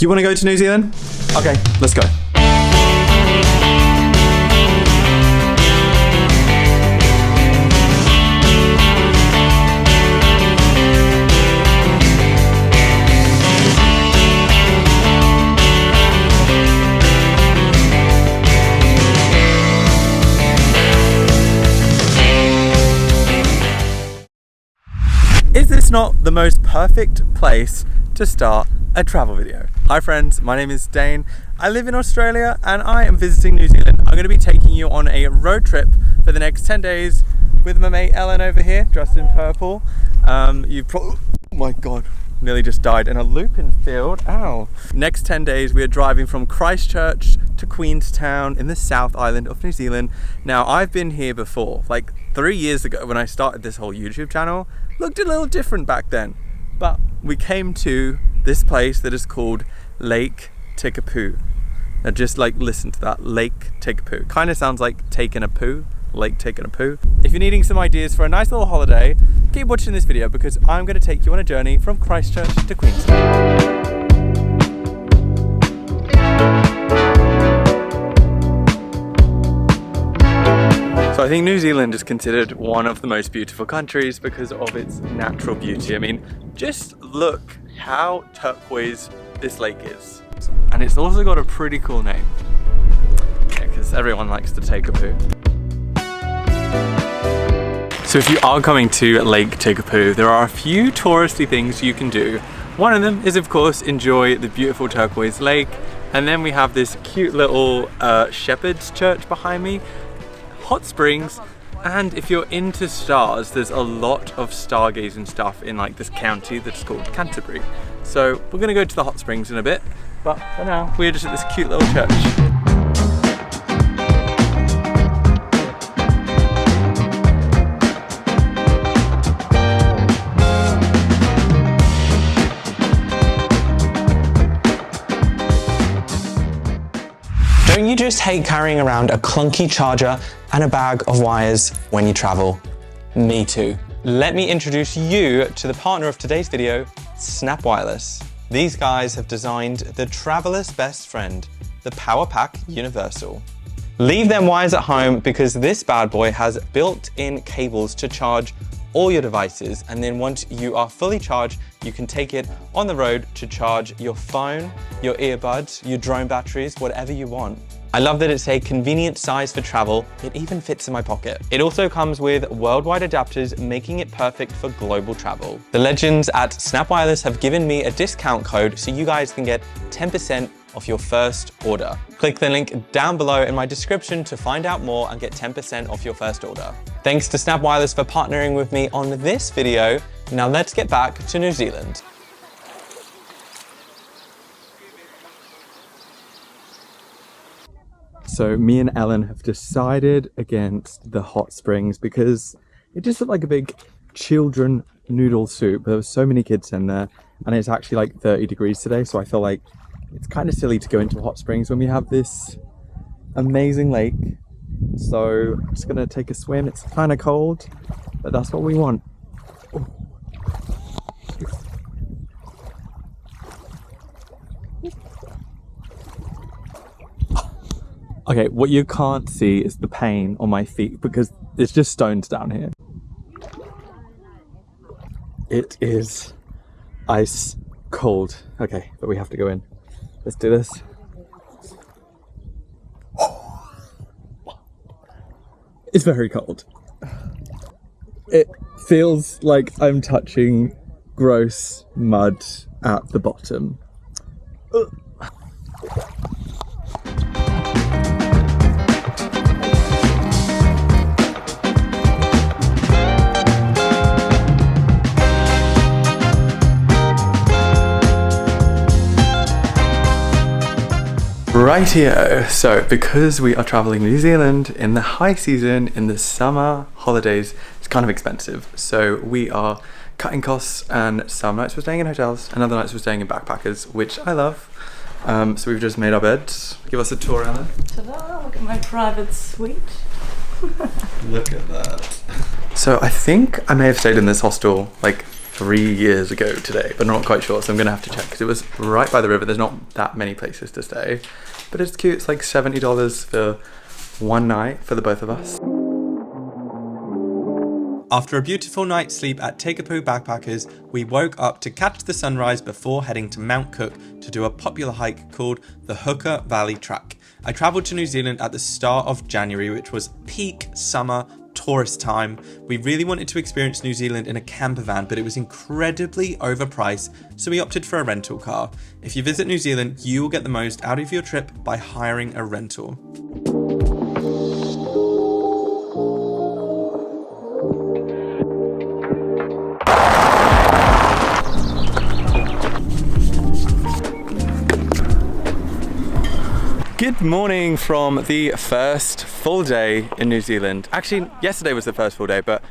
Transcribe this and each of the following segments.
Do you want to go to New Zealand? Okay, let's go. Is this not the most perfect place to start a travel video? Hi friends, my name is Dane. I live in Australia and I am visiting New Zealand. I'm going to be taking you on a road trip for the next 10 days with my mate Ellen over here, dressed in purple. Oh my god, nearly just died in a looping field. Ow. Next 10 days we are driving from Christchurch to Queenstown in the South Island of New Zealand. Now I've been here before, like 3 years ago when I started this whole YouTube channel. Looked a little different back then, but we came to this place that is called Lake Tikapoo. Now just like listen to that, Lake Tikapoo. Kind of sounds like taking a poo, Lake taking a poo. If you're needing some ideas for a nice little holiday, keep watching this video because I'm going to take you on a journey from Christchurch to Queenstown. So I think New Zealand is considered one of the most beautiful countries because of its natural beauty. I mean, just look how turquoise this lake is. And it's also got a pretty cool name. Yeah, because everyone likes to take a poo. So if you are coming to Lake Tikapoo, there are a few touristy things you can do. One of them is of course enjoy the beautiful turquoise lake. And then we have this cute little shepherd's church behind me. Hot springs, and if you're into stars, there's a lot of stargazing stuff in like this county that's called Canterbury. So we're gonna go to the hot springs in a bit, but for now we're just at this cute little church. Don't you just hate carrying around a clunky charger and a bag of wires when you travel? Me too. Let me introduce you to the partner of today's video, Snap Wireless. These guys have designed the traveler's best friend, the Power Pack Universal. Leave them wires at home because this bad boy has built-in cables to charge all your devices, and then once you are fully charged, you can take it on the road to charge your phone, your earbuds, your drone batteries, whatever you want. I love that it's a convenient size for travel. It even fits in my pocket. It also comes with worldwide adapters, making it perfect for global travel. The legends at Snap Wireless have given me a discount code so you guys can get 10% off your first order. Click the link down below in my description to find out more and get 10% off your first order. Thanks to Snap Wireless for partnering with me on this video. Now let's get back to New Zealand. So me and Ellen have decided against the hot springs because it just looked like a big children noodle soup. There were so many kids in there and it's actually like 30 degrees today, so I feel like it's kind of silly to go into hot springs when we have this amazing lake. So I'm just gonna take a swim. It's kind of cold, but that's what we want. Ooh. Okay, what you can't see is the pain on my feet because it's just stones down here. It is ice cold. Okay, but we have to go in. Let's do this. It's very cold. It feels like I'm touching gross mud at the bottom. Rightio, so because we are traveling New Zealand in the high season, in the summer holidays, it's kind of expensive. So we are cutting costs, and some nights we're staying in hotels and other nights we're staying in backpackers, which I love. So we've just made our beds. Give us a tour, Ellen. Ta-da, look at my private suite. Look at that. So I think I may have stayed in this hostel like 3 years ago today, but I'm not quite sure, so I'm gonna have to check because it was right by the river. There's not that many places to stay, but it's cute. It's like $70 for one night for the both of us. After a beautiful night's sleep at Tekapū Backpackers, we woke up to catch the sunrise before heading to Mount Cook to do a popular hike called the Hooker Valley Track. I travelled to New Zealand at the start of January, which was peak summer tourist time. We really wanted to experience New Zealand in a camper van, but it was incredibly overpriced, so we opted for a rental car. If you visit New Zealand, you will get the most out of your trip by hiring a rental. Good morning from the first full day in New Zealand. Actually, yesterday was the first full day, but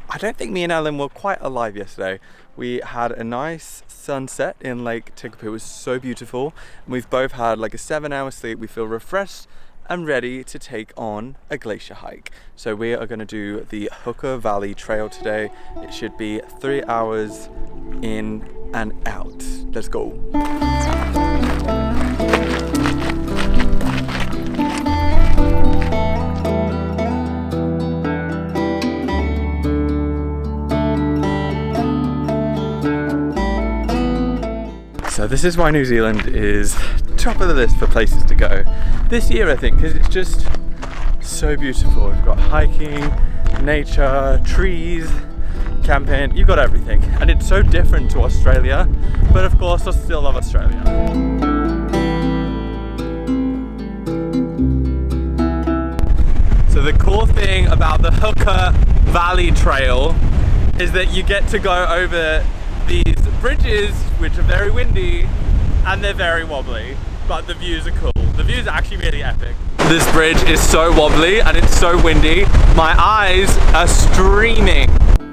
I don't think me and Ellen were quite alive yesterday. We had a nice sunset in Lake Tekapū. It was so beautiful. We've both had like a 7-hour sleep. We feel refreshed and ready to take on a glacier hike. So we are gonna do the Hooker Valley Trail today. It should be 3 hours in and out. Let's go. So this is why New Zealand is top of the list for places to go this year, I think, because it's just so beautiful. We've got hiking, nature, trees, camping, you've got everything. And it's so different to Australia, but of course I still love Australia. So the cool thing about the Hooker Valley Trail is that you get to go over these bridges which are very windy and they're very wobbly, but the views are cool. The views are actually really epic. This bridge is so wobbly and it's so windy, my eyes are streaming.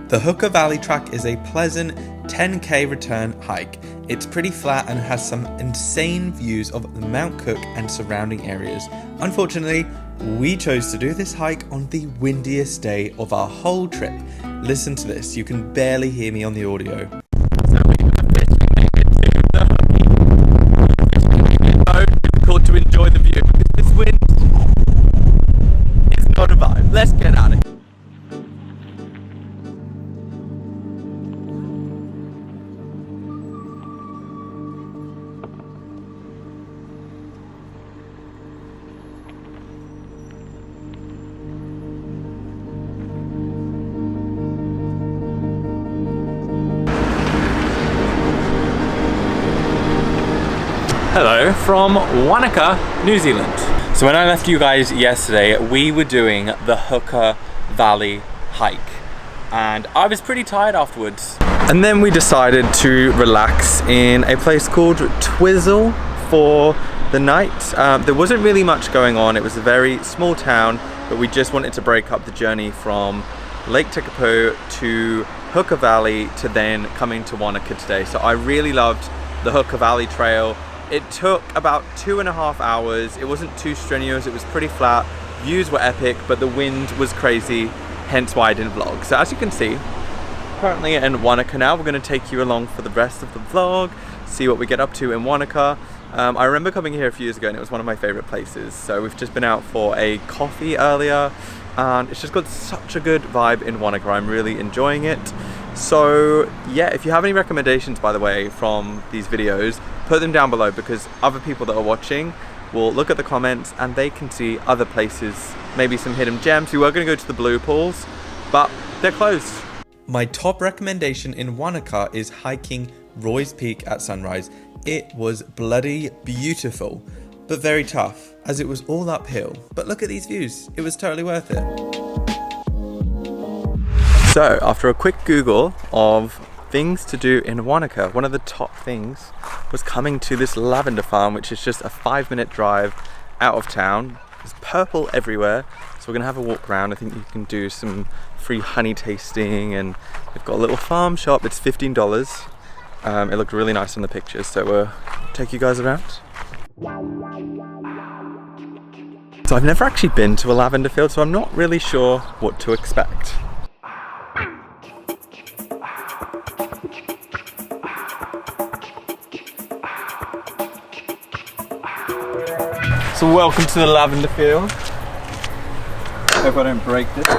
The Hooker Valley Track is a pleasant 10k return hike. It's pretty flat and has some insane views of the Mount Cook and surrounding areas. Unfortunately, we chose to do this hike on the windiest day of our whole trip. Listen to this, you can barely hear me on the audio. To enjoy the view because this wind is not a vibe. Let's get out of here. Hello from Wanaka, New Zealand. So when I left you guys yesterday, we were doing the Hooker Valley hike and I was pretty tired afterwards. And then we decided to relax in a place called Twizel for the night. There wasn't really much going on. It was a very small town, but we just wanted to break up the journey from Lake Tekapū to Hooker Valley to then coming to Wanaka today. So I really loved the Hooker Valley Trail. It took about 2.5 hours. It wasn't too strenuous, it was pretty flat. Views were epic, but the wind was crazy, hence why I didn't vlog. So as you can see, currently in Wanaka now, we're gonna take you along for the rest of the vlog, see what we get up to in Wanaka. I remember coming here a few years ago and it was one of my favorite places. So we've just been out for a coffee earlier and it's just got such a good vibe in Wanaka. I'm really enjoying it. So yeah, if you have any recommendations, by the way, from these videos, put them down below because other people that are watching will look at the comments and they can see other places, maybe some hidden gems. We were going to go to the blue pools, but they're closed. My top recommendation in Wanaka is hiking Roy's Peak at sunrise. It was bloody beautiful, but very tough as it was all uphill. But look at these views, it was totally worth it. So after a quick Google of things to do in Wanaka, one of the top things was coming to this lavender farm, which is just a 5-minute drive out of town. There's purple everywhere, so we're gonna have a walk around. I think you can do some free honey tasting and they've got a little farm shop. It's $15. It looked really nice on the pictures, so we'll take you guys around. So I've never actually been to a lavender field, so I'm not really sure what to expect. So welcome to the Lavender Field. Hope I don't break this. So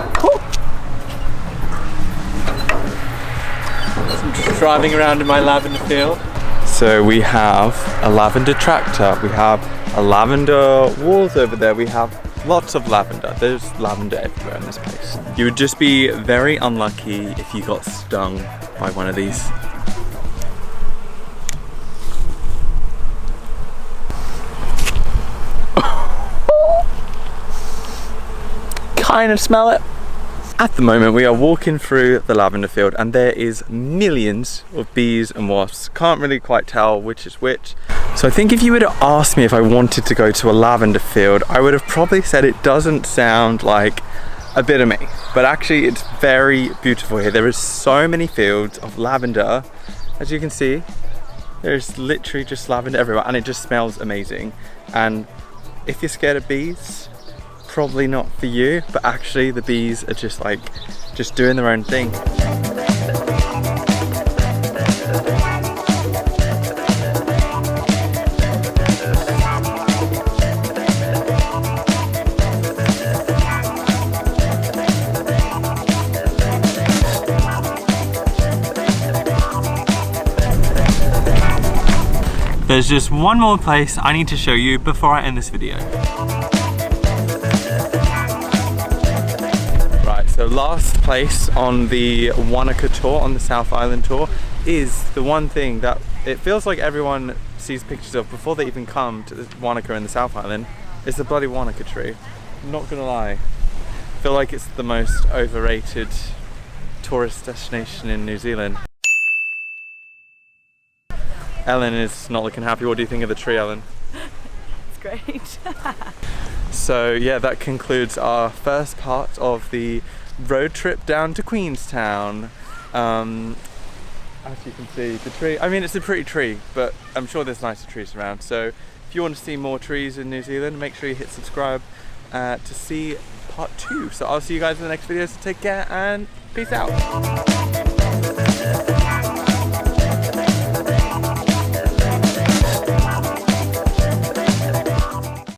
I'm just driving around in my lavender field. So we have a lavender tractor, we have a lavender walls over there, we have lots of lavender. There's lavender everywhere in this place. You would just be very unlucky if you got stung by one of these. Kind of smell it. At the moment we are walking through the lavender field and there is millions of bees and wasps. Can't really quite tell which is which. So I think if you would have asked me if I wanted to go to a lavender field, I would have probably said it doesn't sound like a bit of me. But actually it's very beautiful here. There is so many fields of lavender. As you can see, there's literally just lavender everywhere and it just smells amazing. And if you're scared of bees, probably not for you, but actually the bees are just doing their own thing. There's just one more place I need to show you before I end this video. So last place on the Wanaka tour, on the South Island tour, is the one thing that it feels like everyone sees pictures of before they even come to Wanaka and the South Island, is the bloody Wanaka tree. I'm not gonna lie. I feel like it's the most overrated tourist destination in New Zealand. Ellen is not looking happy. What do you think of the tree, Ellen? It's great. So yeah, that concludes our first part of the road trip down to Queenstown. As you can see, the tree, I mean it's a pretty tree, but I'm sure there's nicer trees around. So if you want to see more trees in New Zealand, make sure you hit subscribe to see part 2. So I'll see you guys in the next video, so take care and peace out.